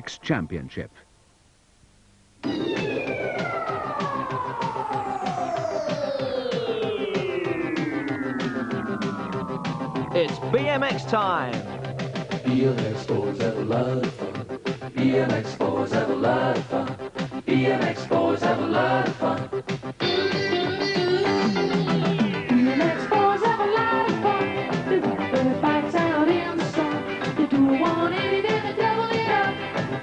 Championship. It's BMX time. BMX boys have a lot of fun. BMX boys have a lot of fun. BMX boys have a lot of fun. BMX boys have a lot of fun. They ride their bikes out in the sun. They do a 180, then they double it up.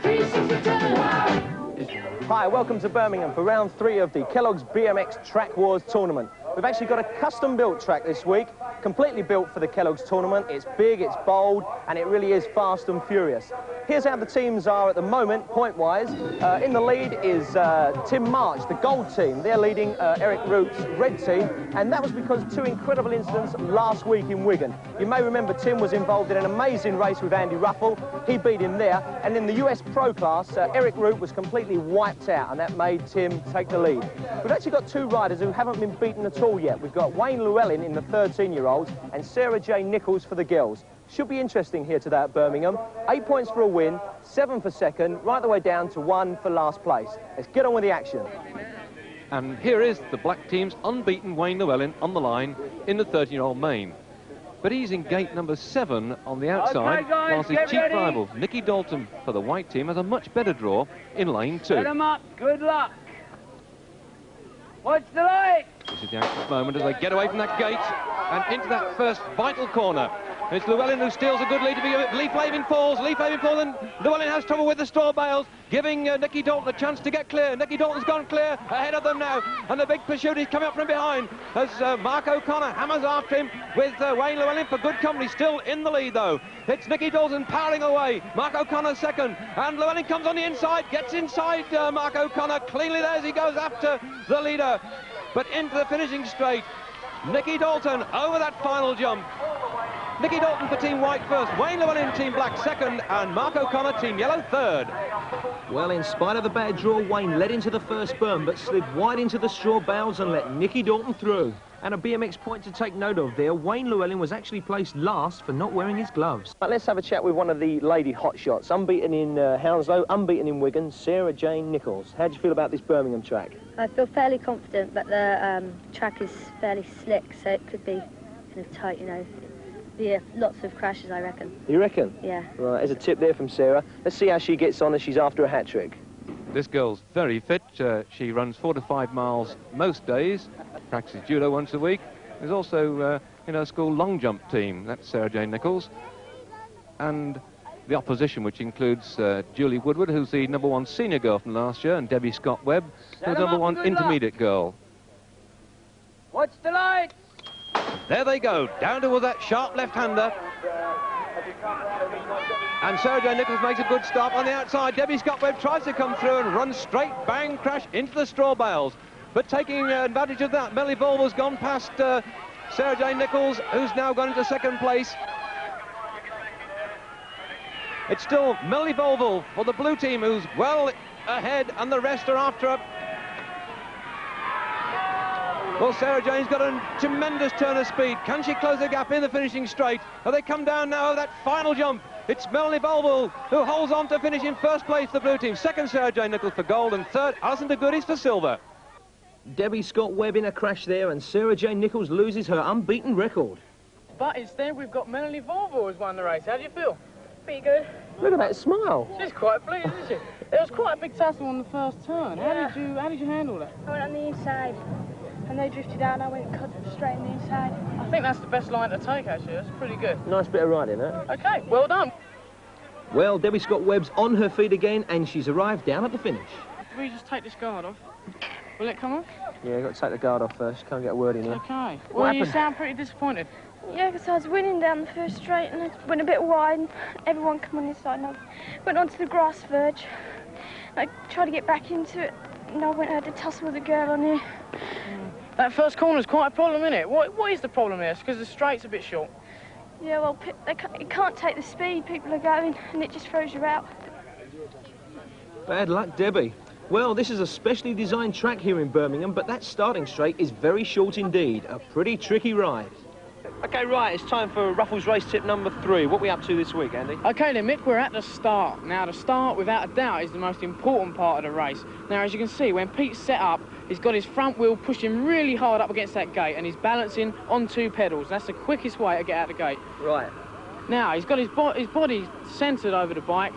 360 turn. Hi, welcome to Birmingham for round 3 of the Kellogg's BMX Track Wars tournament. We've actually got a custom-built track this week, completely built for the Kellogg's tournament. It's big, it's bold, and it really is fast and furious. Here's how the teams are at the moment, point-wise. In the lead is Tim March, the gold team. They're leading Eric Rupe's red team, and that was because of 2 incredible incidents last week in Wigan. You may remember Tim was involved in an amazing race with Andy Ruffell. He beat him there, and in the US Pro class, Eric Rupe was completely wiped out, and that made Tim take the lead. We've actually got 2 riders who haven't been beaten at all yet. We've got Wayne Llewellyn in the 13-year-olds and Sarah J. Nichols for the girls. Should be interesting here today at Birmingham. 8 points for a win, 7 for second, right the way down to 1 for last place. Let's get on with the action. And here is the black team's unbeaten Wayne Llewellyn on the line in the 13-year-old main. But he's in gate number 7 on the outside, Okay, guys, whilst his chief rival, Nicky Dalton, for the white team, has a much better draw in lane 2. Set them up. Good luck. Watch the light. This is the anxious moment as they get away from that gate and into that first vital corner. It's Llewellyn who steals a good lead to begin with. Lee Flavin falls, and Llewellyn has trouble with the straw bales, giving Nicky Dalton a chance to get clear. Nicky Dalton's gone clear, ahead of them now, and the big pursuit is coming up from behind as Mark O'Connor hammers after him with Wayne Llewellyn for good company, still in the lead though. It's Nicky Dalton powering away, Mark O'Connor second, and Llewellyn comes on the inside, gets inside Mark O'Connor, cleanly there as he goes after the leader, but into the finishing straight. Nicky Dalton over that final jump. Nicky Dalton for Team White first, Wayne Llewellyn Team Black second, and Mark O'Connor Team Yellow third. Well, in spite of the bad draw, Wayne led into the first berm, but slid wide into the straw bales and let Nicky Dalton through. And a BMX point to take note of there, Wayne Llewellyn was actually placed last for not wearing his gloves. Right, let's have a chat with one of the lady hotshots. Unbeaten in Hounslow, unbeaten in Wigan, Sarah Jane Nichols. How do you feel about this Birmingham track? I feel fairly confident, but the track is fairly slick, so it could be kind of tight, you know. Yeah, lots of crashes, I reckon. You reckon? Yeah. Right, there's a tip there from Sarah. Let's see how she gets on as she's after a hat-trick. This girl's very fit. She runs 4 to 5 miles most days, practices judo once a week. There's also in her school long jump team. That's Sarah Jane Nichols. And the opposition, which includes Julie Woodward, who's the #1 senior girl from last year, and Debbie Scott Webb, who's the #1 intermediate girl. Watch the light. There they go, down towards that sharp left-hander. And Sarah Jane Nichols makes a good stop on the outside. Debbie Scott Webb tries to come through and runs straight, bang, crash into the straw bales. But taking advantage of that, Melly Volvel's gone past Sarah Jane Nichols, who's now gone into second place. It's still Melly Volvel for the blue team, who's well ahead, and the rest are after her. Well, Sarah Jane's got a tremendous turn of speed. Can she close the gap in the finishing straight? Have they come down now that final jump? It's Melanie Volvel who holds on to finish in first place for the blue team. Second, Sarah Jane Nichols for gold, and third, Alison de Goodies for silver. Debbie Scott Webb in a crash there, and Sarah Jane Nichols loses her unbeaten record. But instead, we've got Melanie Volvo who's won the race. How do you feel? Pretty good. Look at that smile. She's quite pleased, isn't she? There was quite a big tussle on the first turn. Yeah. How did you handle that? I went on the inside, and they drifted out, and I went cut straight on the inside. I think that's the best line to take, actually. That's pretty good. Nice bit of riding, huh? Okay, well done. Well, Debbie Scott Webb's on her feet again, and she's arrived down at the finish. Can we just take this guard off? Will it come off? Yeah, you've got to take the guard off first. Can't get a word in here. Okay. Well, you sound pretty disappointed. Yeah, because I was winning down the first straight, and I went a bit wide, and everyone come on this side, and I went onto the grass verge. I tried to get back into it, and I went and had a tussle with a girl on here. That first corner's quite a problem, isn't it? What is the problem here? It's because the straight's a bit short. Yeah, well, it can't take the speed people are going, and it just throws you out. Bad luck, Debbie. Well, this is a specially designed track here in Birmingham, but that starting straight is very short indeed. A pretty tricky ride. OK, right, it's time for Ruffell's race tip number 3. What are we up to this week, Andy? OK then, Mick, we're at the start. Now, the start, without a doubt, is the most important part of the race. Now, as you can see, when Pete's set up, he's got his front wheel pushing really hard up against that gate, and he's balancing on 2 pedals. That's the quickest way to get out the gate. Right. Now, he's got his body centred over the bike.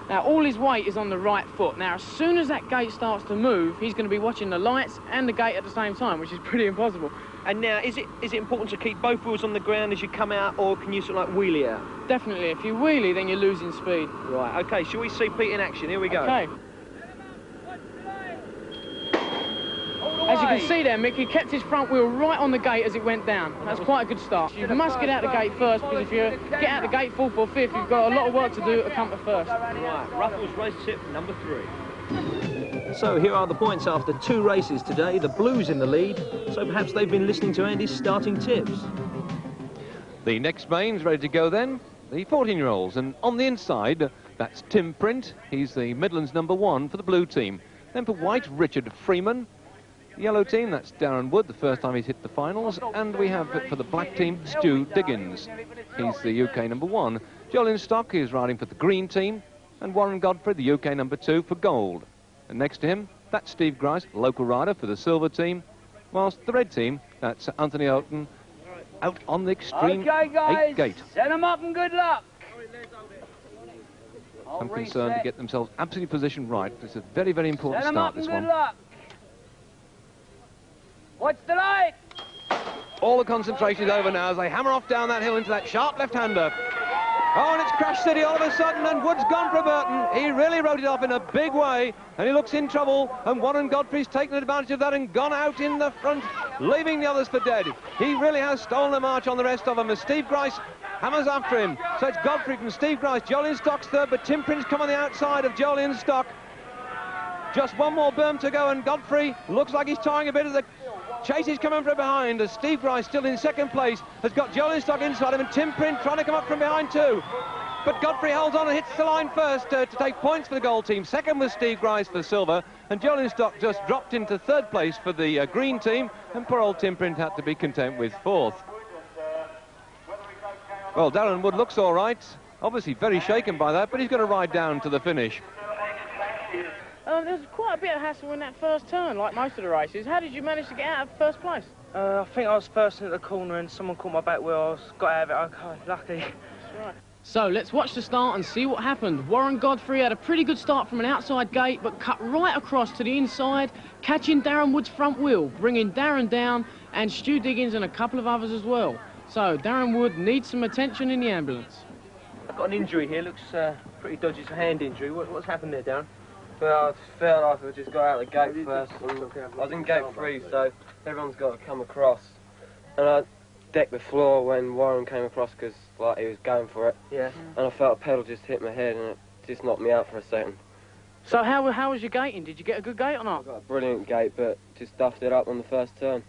Now, all his weight is on the right foot. Now, as soon as that gate starts to move, he's going to be watching the lights and the gate at the same time, which is pretty impossible. And now, is it important to keep both wheels on the ground as you come out, or can you sort of like wheelie out? Definitely. If you wheelie, then you're losing speed. Right, OK, shall we see Pete in action? Here we go. OK. As you can see there, Mick, he kept his front wheel right on the gate as it went down. That's quite a good start. You must get out the gate first, because if you get out the gate 4th or 5th, you've got a lot of work to do to come to first. Right, Ruffell's race tip number 3. So here are the points after 2 races today. The Blues in the lead, so perhaps they've been listening to Andy's starting tips. The next main's ready to go then, the 14-year-olds, and on the inside, that's Tim Print. He's the Midlands #1 for the blue team. Then for white, Richard Freeman. The yellow team, that's Darren Wood, the first time he's hit the finals. And we have for the black team, Stu Diggins. He's the UK #1. Jolyon Stock is riding for the green team, and Warren Godfrey, the UK #2 for gold. And next to him, that's Steve Grice, local rider for the silver team, whilst the red team, that's Anthony Oaten, out on the extreme 8 gate. Set them up and good luck. I'm concerned to get themselves absolutely positioned right. It's a very, very important start, this one. Luck. Watch the light. All the concentration is over now as they hammer off down that hill into that sharp left-hander. Oh, and it's Crash City all of a sudden, and Wood's gone for Burton. He really wrote it off in a big way, and he looks in trouble, and Warren Godfrey's taken advantage of that and gone out in the front, leaving the others for dead. He really has stolen the march on the rest of them as Steve Grice hammers after him. So it's Godfrey from Steve Grice. Jolyon Stock's third, but Tim Print's come on the outside of Jolyon Stock. Just one more berm to go, and Godfrey looks like he's tying a bit of the chase is coming from behind as Steve Grice, still in second place, has got Jolyon Stock inside him, and Tim Print trying to come up from behind too. But Godfrey holds on and hits the line first to take points for the gold team. Second was Steve Grice for silver, and Jolyon Stock just dropped into third place for the green team, and poor old Tim Print had to be content with 4th. Well, Darren Wood looks all right, obviously very shaken by that, but he's going to ride down to the finish. There was quite a bit of hassle in that first turn, like most of the races. How did you manage to get out of first place? I think I was first into the corner and someone caught my back wheel. I got out of it. Okay, lucky. That's right. So let's watch the start and see what happened. Warren Godfrey had a pretty good start from an outside gate, but cut right across to the inside, catching Darren Wood's front wheel, bringing Darren down, and Stu Diggins and a couple of others as well. So Darren Wood needs some attention in the ambulance. I've got an injury here, looks pretty dodgy. It's a hand injury. What's happened there, Darren? Well, I felt like I just got out of the gate first. I was in gate 3, so everyone's got to come across. And I decked the floor when Warren came across because like he was going for it. Yeah. And I felt a pedal just hit my head and it just knocked me out for a second. So how was your gating? Did you get a good gate or not? I got a brilliant gate, but just duffed it up on the first turn.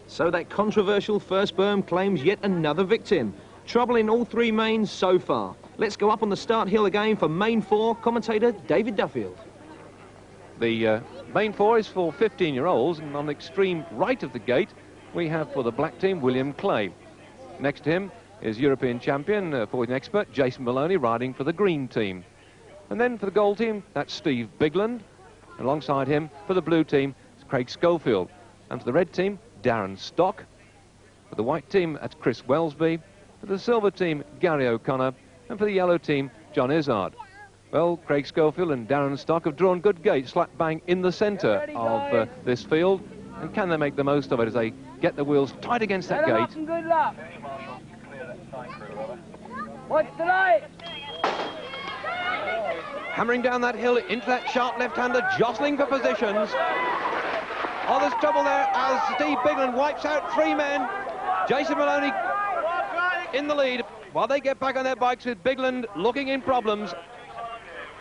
So that controversial first berm claims yet another victim. Trouble in all 3 mains so far. Let's go up on the start hill again for main 4, commentator David Duffield. The main 4 is for 15-year-olds, and on the extreme right of the gate, we have for the black team, William Clay. Next to him is European champion, forwarding expert, Jason Maloney, riding for the green team. And then for the gold team, that's Steve Bigland. Alongside him, for the blue team, it's Craig Schofield. And for the red team, Darren Stock. For the white team, that's Chris Wellesby. For the silver team, Gary O'Connor. And for the yellow team, John Izzard. Well, Craig Schofield and Darren Stock have drawn good gates, slap bang in the centre of this field. And can they make the most of it as they get the wheels tight against that gate? And good luck. Watch the light. Hammering down that hill into that sharp left-hander, jostling for positions. Oh, there's trouble there as Steve Bigland wipes out 3 men. Jason Maloney in the lead while they get back on their bikes with Bigland looking in problems.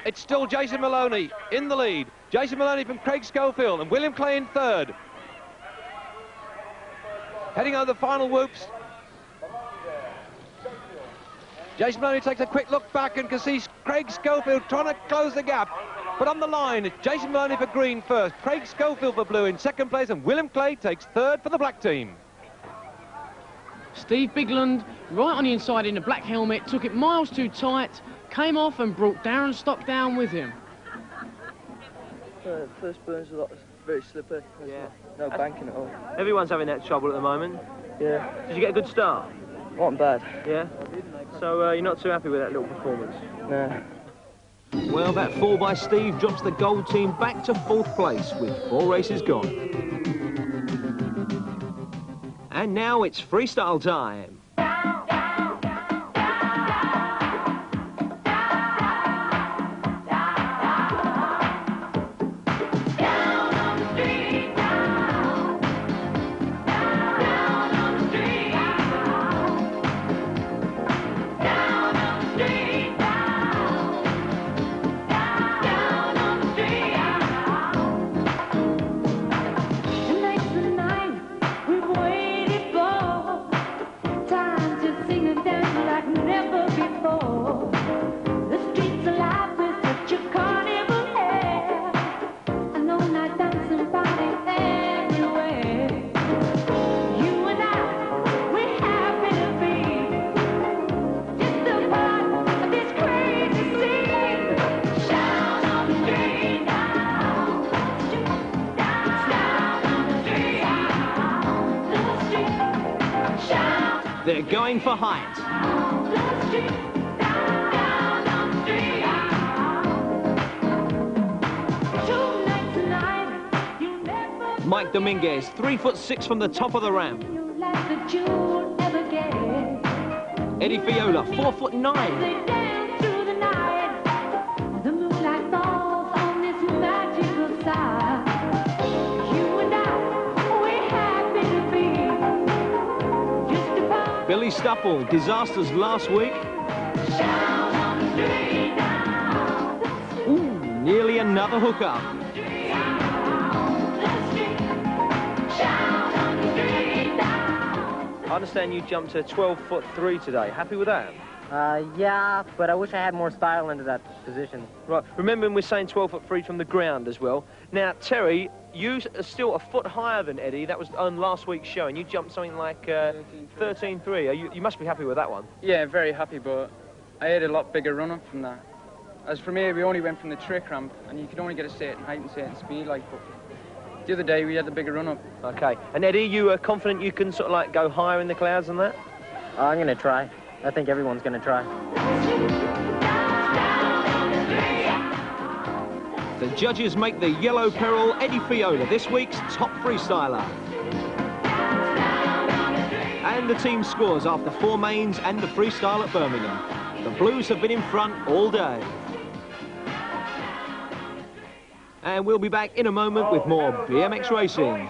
It's still Jason Maloney in the lead. Jason Maloney from Craig Schofield and William Clay in third. Heading over the final whoops. Jason Maloney takes a quick look back and can see Craig Schofield trying to close the gap. But on the line, it's Jason Maloney for green first, Craig Schofield for blue in second place, and William Clay takes third for the black team. Steve Bigland, right on the inside in the black helmet, took it miles too tight, came off and brought Darren Stockdown with him. First burn's a lot, very slippery. Yeah. No banking at all. Everyone's having that trouble at the moment. Yeah. Did you get a good start? Wasn't bad. Yeah. So you're not too happy with that little performance? No. Well, that fall by Steve drops the gold team back to 4th place with 4 races gone. And now it's freestyle time. They're going for height. Mike Dominguez, 3'6" from the top of the ramp. Eddy Fiola, 4'9". Billy Stupple, disasters last week. Ooh, nearly another hookup. I understand you jumped to 12'3" today. Happy with that? Yeah, but I wish I had more style into that position. Right, remembering we're saying 12'3" from the ground as well. Now, Terry, you are still a foot higher than Eddie. That was on last week's show, and you jumped something like 13'3". You must be happy with that one. Yeah, very happy, but I had a lot bigger run-up from that. As for me, we only went from the trick ramp, and you could only get a certain height and certain speed, like, but the other day we had the bigger run-up. Okay, and Eddie, you are confident you can sort of like go higher in the clouds than that? I'm going to try. I think everyone's going to try. The judges make the yellow peril Eddy Fiola, this week's top freestyler. And the team scores after 4 mains and the freestyle at Birmingham. The Blues have been in front all day. And we'll be back in a moment with more BMX racing.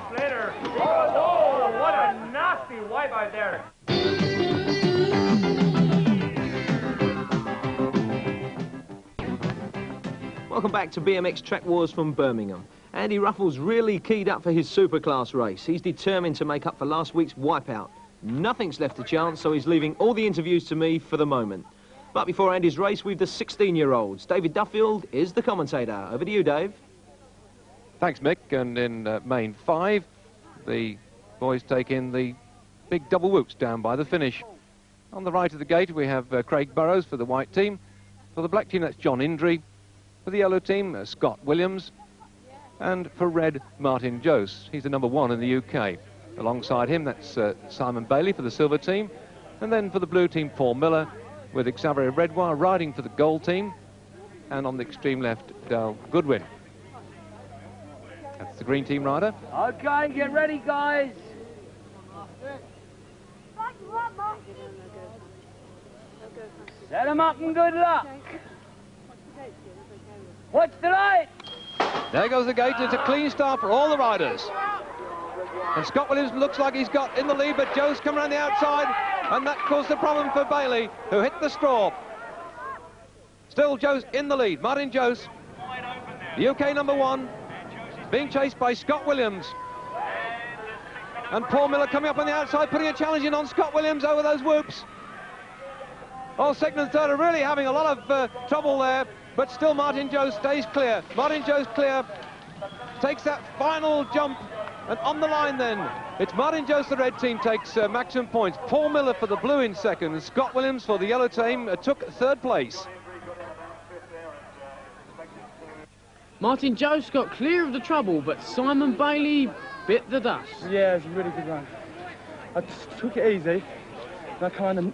Oh, what a nasty wipe out there. Welcome back to BMX Track Wars from Birmingham. Andy Ruffell's really keyed up for his superclass race. He's determined to make up for last week's wipeout. Nothing's left to chance, so he's leaving all the interviews to me for the moment. But before Andy's race, we've the 16-year-olds. David Duffield is the commentator. Over to you, Dave. Thanks, Mick. And in main 5, the boys take in the big double whoops down by the finish. On the right of the gate, we have Craig Burrows for the white team. For the black team, that's John Indry. For the yellow team, Scott Williams. And for red, Martin Jose. He's the number 1 in the UK. Alongside him, that's Simon Bailey for the silver team. And then for the blue team, Paul Miller, with Xavier Redwire riding for the gold team. And on the extreme left, Dale Goodwin. That's the green team rider. Okay, get ready, guys. Set them up and good luck. Watch the light. There goes the gate. It's a clean start for all the riders. And Scott Williams looks like he's got in the lead, but Joe's come around the outside, and that caused a problem for Bailey, who hit the straw. Still Joe's in the lead. Martin Jose, the UK number 1, being chased by Scott Williams. And Paul Miller coming up on the outside, putting a challenge in on Scott Williams over those whoops. Oh, second and third are really having a lot of trouble there, but still Martin Jose stays clear. Martin Jose clear, takes that final jump, and on the line then It's Martin Jones, the red team, takes maximum points. Paul Miller for the blue in second. Scott Williams for the yellow team took third place. Martin Jost got clear of the trouble, but Simon Bailey bit the dust. Yeah, it was a really good run. I took it easy, and I kind of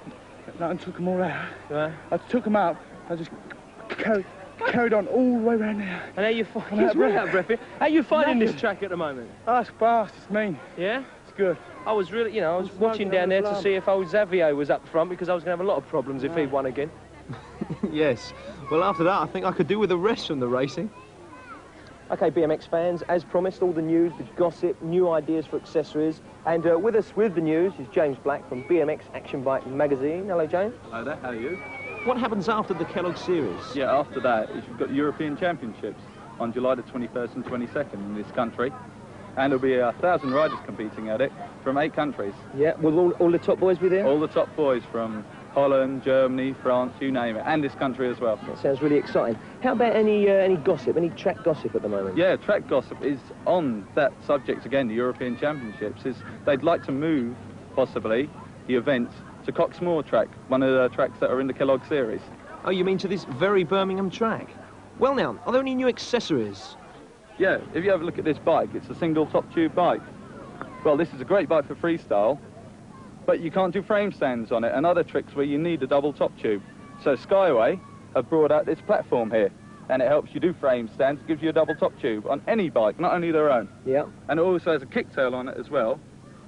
took them all out. Right. I took them out, I just carried on all the way around there. And how you finding this track at the moment? Oh, it's fast, it's mean. Yeah? It's good. I was really, you know, I was watching down there to see if old Xavier was up front, because I was going to have a lot of problems if he won again. Yes. Well, after that, I think I could do with a rest from the racing. OK, BMX fans, as promised, all the news, the gossip, new ideas for accessories. And with us with the news is James Black from BMX Action Bike magazine. Hello, James. Hello there, how are you? What happens after the Kellogg series? Yeah, after that, you've got European Championships on July the 21st and 22nd in this country. And there'll be 1,000 riders competing at it from 8 countries. Yeah, will all the top boys be there? All the top boys from Holland, Germany, France, you name it, and this country as well. That sounds really exciting. How about any gossip, any track gossip at the moment? Yeah, track gossip is on that subject again, the European Championships. They'd like to move, possibly, the event to Coxmoor track, one of the tracks that are in the Kellogg series. Oh, you mean to this very Birmingham track? Well now, are there any new accessories? Yeah, if you have a look at this bike, it's a single top tube bike. Well, this is a great bike for freestyle, but you can't do frame stands on it and other tricks where you need a double top tube. So Skyway have brought out this platform here, and it helps you do frame stands, gives you a double top tube on any bike, not only their own. Yeah. And it also has a kicktail on it as well,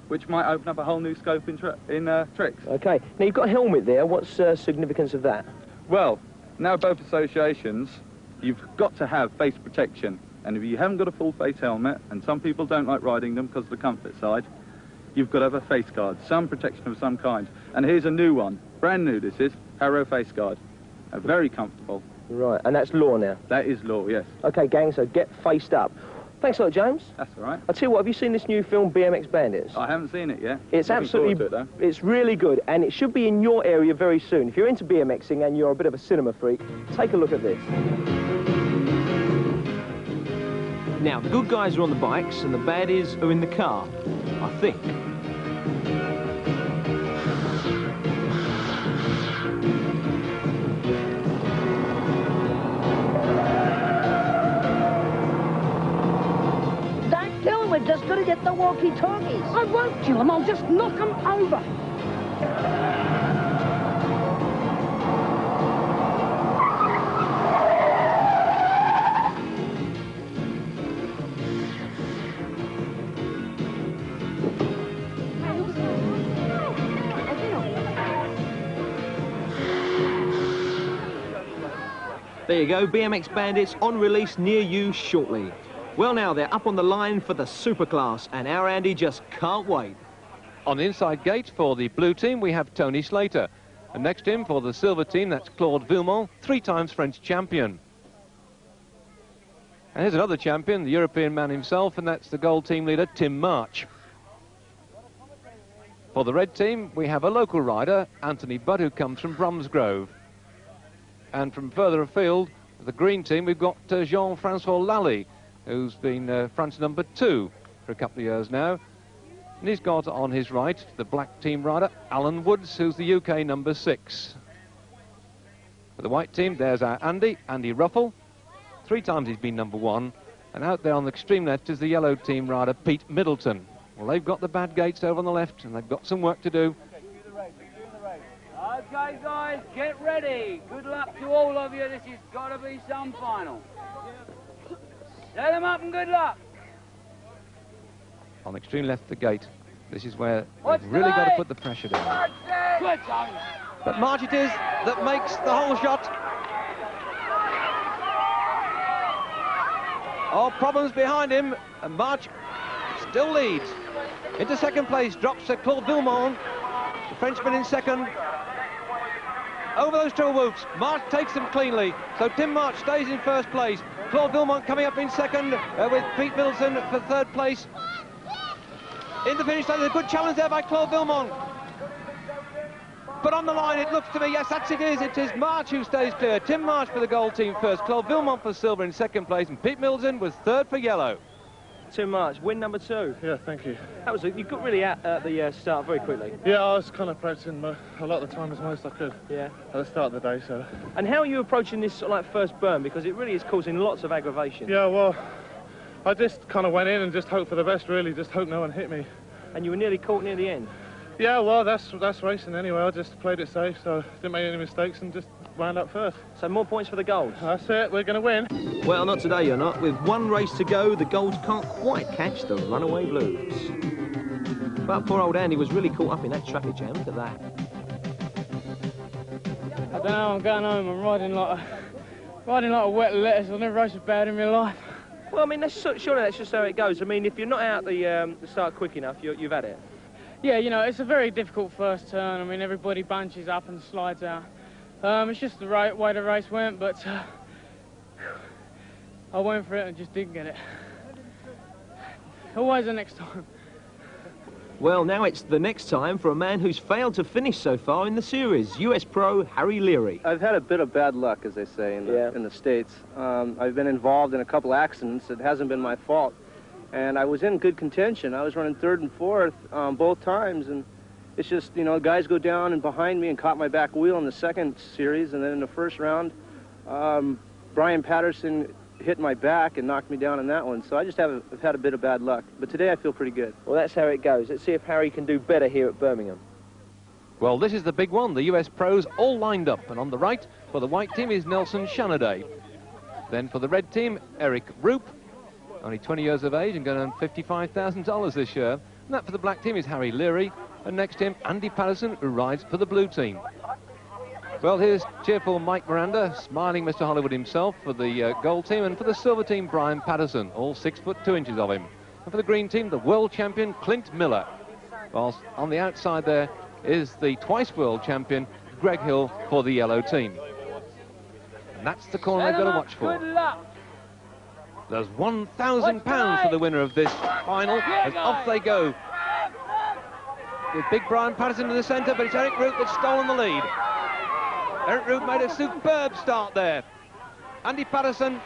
which might open up a whole new scope in tricks. OK. Now, you've got a helmet there. What's the significance of that? Well, now both associations, you've got to have face protection. And if you haven't got a full face helmet, and some people don't like riding them because of the comfort side, you've got to have a face guard, some protection of some kind. And here's a new one, brand new this is, Harrow face guard. Very comfortable. Right, and that's law now? That is law, yes. OK, gang, so get faced up. Thanks a lot, James. That's all right. I'll tell you what, have you seen this new film, BMX Bandits? I haven't seen it yet. It's absolutely, it's really good, and it should be in your area very soon. If you're into BMXing and you're a bit of a cinema freak, take a look at this. Now, the good guys are on the bikes and the baddies are in the car, I think. Don't kill him, we've just got to get the walkie-talkies. I won't kill him, I'll just knock him over. There you go, BMX Bandits on release near you shortly. Well now, they're up on the line for the Superclass, and our Andy just can't wait. On the inside gate for the blue team, we have Tony Slater. And next to him for the silver team, that's Claude Villemont, 3 times French champion. And here's another champion, the European man himself, and that's the gold team leader, Tim March. For the red team, we have a local rider, Anthony Budd, who comes from Bromsgrove. And from further afield, the green team, we've got Jean-Francois Lally, who's been France number 2 for a couple of years now. And he's got on his right the black team rider, Alan Woods, who's the UK number 6. For the white team, there's our Andy Ruffell. 3 times he's been number 1. And out there on the extreme left is the yellow team rider, Pete Middleton. Well, they've got the bad gates over on the left, and they've got some work to do. Okay, guys, get ready. Good luck to all of you. This has got to be some final. Set them up and good luck. On the extreme left, the gate. This is where they've really got to put the pressure down. Good time. But March it is that makes the whole shot. Oh, problems behind him, and March still leads. Into second place, drops Claude Villemont, the Frenchman in second. Over those two whoops, March takes them cleanly, so Tim March stays in first place. Claude Villemont coming up in second with Pete Middleton for third place. In the finish line, there's a good challenge there by Claude Villemont. But on the line, it looks to me, yes, that's it is. It is March who stays clear. Tim March for the gold team first, Claude Villemont for silver in second place, and Pete Middleton was third for yellow. too much. Win number 2. Yeah, thank you. That was you got really at the start very quickly. Yeah, I was kind of practicing a lot of the time as most I could. Yeah. At the start of the day, so. And how are you approaching this sort of like first burn? Because it really is causing lots of aggravation. Yeah, well, I just kind of went in and just hoped for the best, really. Just hope no one hit me. And you were nearly caught near the end. Yeah, well, that's racing anyway. I just played it safe, so didn't make any mistakes and just wound up first. So more points for the Golds. That's it. We're going to win. Well, not today, you're not. With one race to go, the Golds can't quite catch the runaway Blues. But poor old Andy was really caught up in that traffic jam. Look at that. I don't know, I'm going home. I'm riding like a wet lettuce. I've never raced as bad in my life. Well, I mean, surely that's just how it goes. I mean, if you're not out the start quick enough, you've had it. Yeah, you know, it's a very difficult first turn. I mean, everybody bunches up and slides out. It's just the right way the race went, but I went for it and just didn't get it. Always the next time. Well, now it's the next time for a man who's failed to finish so far in the series, US Pro Harry Leary. I've had a bit of bad luck, as they say in the States. I've been involved in a couple accidents. It hasn't been my fault. And I was in good contention. I was running 3rd and 4th both times, and it's just, you know, guys go down and behind me and caught my back wheel in the second series, and then in the first round, Brian Patterson hit my back and knocked me down in that one. So I just have had a bit of bad luck. But today I feel pretty good. Well, that's how it goes. Let's see if Harry can do better here at Birmingham. Well, this is the big one. The US pros all lined up, and on the right for the white team is Nelson Chanady. Then for the red team, Eric Rupe, only 20 years of age and going to earn $55,000 this year. And that for the black team is Harry Leary, and next to him, Andy Patterson, who rides for the blue team. Well, here's cheerful Mike Miranda, smiling Mr. Hollywood himself for the gold team, and for the silver team, Brian Patterson, all 6 foot 2 inches of him. And for the green team, the world champion, Clint Miller. Whilst on the outside there is the twice world champion, Greg Hill, for the yellow team. And that's the corner they've got to watch for. Good luck. There's £1,000 for the winner of this final, as off they go. With big Brian Patterson in the centre, but it's Eric Rupe that's stolen the lead. Eric Rupe made a superb start there. Andy Patterson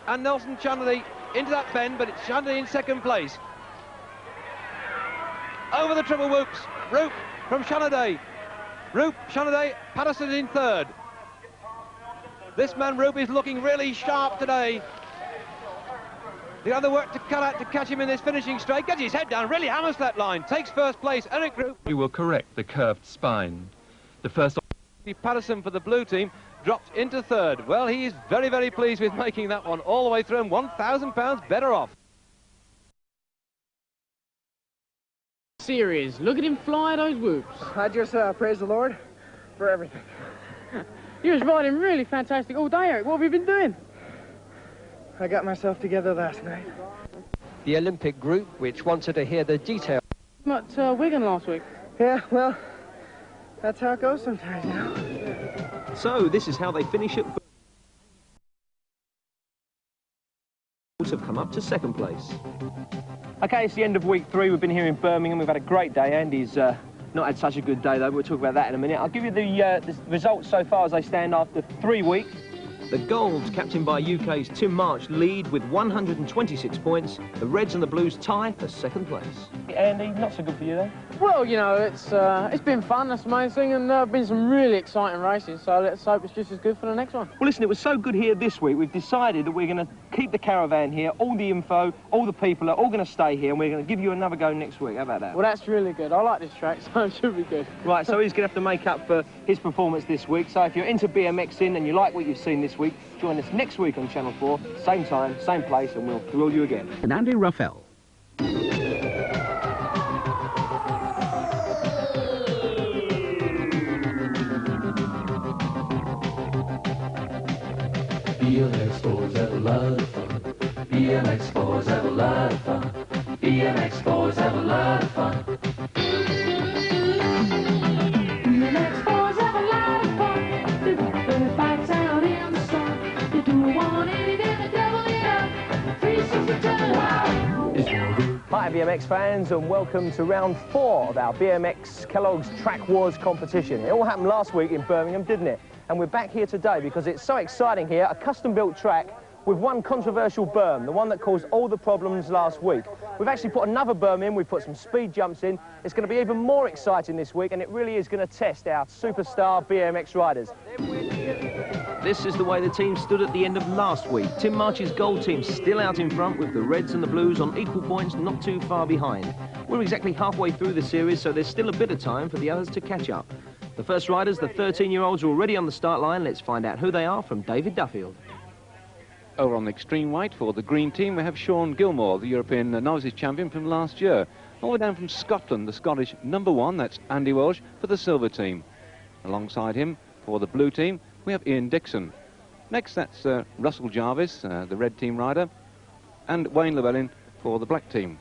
and Nelson Chanady into that bend, but it's Chanady in second place. Over the triple whoops, Rupe from Chanady. Rupe, Chanady, Patterson in third. This man Rupe is looking really sharp today. The other work to cut out to catch him in this finishing straight. Gets his head down, really hammers that line. Takes first place, Eric Rupe. We will correct the curved spine. The first... Patterson for the blue team dropped into third. Well, he is very, very pleased with making that one all the way through, and £1,000 better off. Serious. Look at him fly those whoops. I just praise the Lord for everything. You was riding really fantastic all day, Eric. What have you been doing? I got myself together last night. The Olympic group, which wanted to hear the detail. At Wigan last week. Yeah, well, that's how it goes sometimes, you know. So this is how they finish it. Have come up to second place. Okay, it's the end of week 3. We've been here in Birmingham. We've had a great day. Andy's not had such a good day, though. We'll talk about that in a minute. I'll give you the results so far as they stand after 3 weeks. The Golds, captained by UK's Tim March, lead with 126 points. The Reds and the Blues tie for second place. Andy, not so good for you, then? Well, you know, it's been fun, that's the main thing, and been some really exciting races, so let's hope it's just as good for the next one. Well, listen, it was so good here this week, we've decided that we're going to keep the caravan here. All the info, all the people are all going to stay here, and we're going to give you another go next week. How about that? Well, that's really good. I like this track, so it should be good. Right, so he's going to have to make up for his performance this week. So if you're into BMXing and you like what you've seen this week, join us next week on Channel 4, same time, same place, and we'll grill you again. And Andy Ruffell. BMX boys have a lot of fun. BMX boys have a lot of fun. BMX boys have a lot of fun. BMX boys have a lot of fun. They put their bikes out in the sun. They do 180, then they double it up. 360 wow. Hi BMX fans, and welcome to round 4 of our BMX Kellogg's Track Wars competition. It all happened last week in Birmingham, didn't it? And we're back here today because it's so exciting here, a custom-built track with one controversial berm, the one that caused all the problems last week. We've actually put another berm in, we've put some speed jumps in. It's going to be even more exciting this week, and it really is going to test our superstar BMX riders. This is the way the team stood at the end of last week. Tim March's gold team still out in front with the Reds and the Blues on equal points, not too far behind. We're exactly halfway through the series, so there's still a bit of time for the others to catch up. The first riders, the 13-year-olds, are already on the start line. Let's find out who they are from David Duffield. Over on the extreme white for the green team, we have Sean Gilmore, the European novices champion from last year. All the way down from Scotland, the Scottish #1, that's Andy Walsh for the silver team. Alongside him, for the blue team, we have Ian Dixon. Next, that's Russell Jarvis, the red team rider, and Wayne Llewellyn for the black team.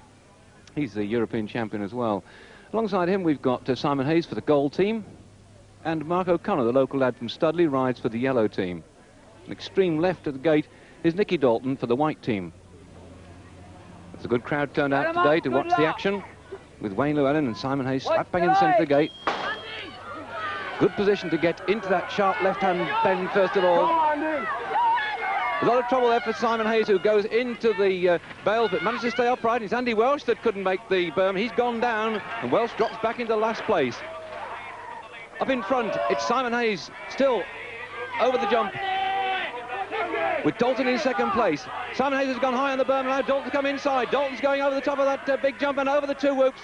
He's the European champion as well. Alongside him, we've got Simon Hayes for the gold team, and Mark O'Connor, the local lad from Studley, rides for the yellow team. An extreme left of the gate is Nicky Dalton for the white team. There's a good crowd turned out today to watch the action, with Wayne Llewellyn and Simon Hayes slap bang in the centre of the gate. Good position to get into that sharp left-hand bend first of all. A lot of trouble there for Simon Hayes, who goes into the bales but manages to stay upright. It's Andy Welsh that couldn't make the berm. He's gone down and Welsh drops back into last place. Up in front, it's Simon Hayes still over the jump, with Dalton in second place. Simon Hayes has gone high on the berm, now Dalton's come inside. Dalton's going over the top of that big jump and over the two whoops.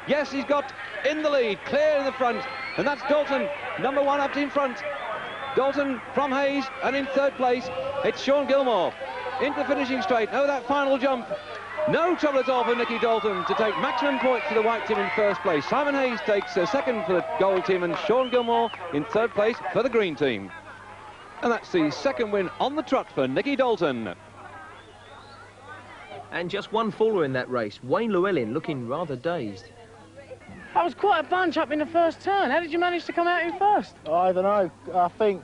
Yes, he's got in the lead, clear in the front, and that's Dalton, #1 up in front. Dalton from Hayes, and in third place, it's Sean Gilmore. Into the finishing straight, over that final jump. No trouble at all for Nicky Dalton to take maximum points for the white team in first place. Simon Hayes takes second for the gold team, and Sean Gilmore in third place for the green team. And that's the second win on the trot for Nicky Dalton. And just one faller in that race, Wayne Llewellyn, looking rather dazed. That was quite a bunch up in the first turn. How did you manage to come out in first? I don't know. I think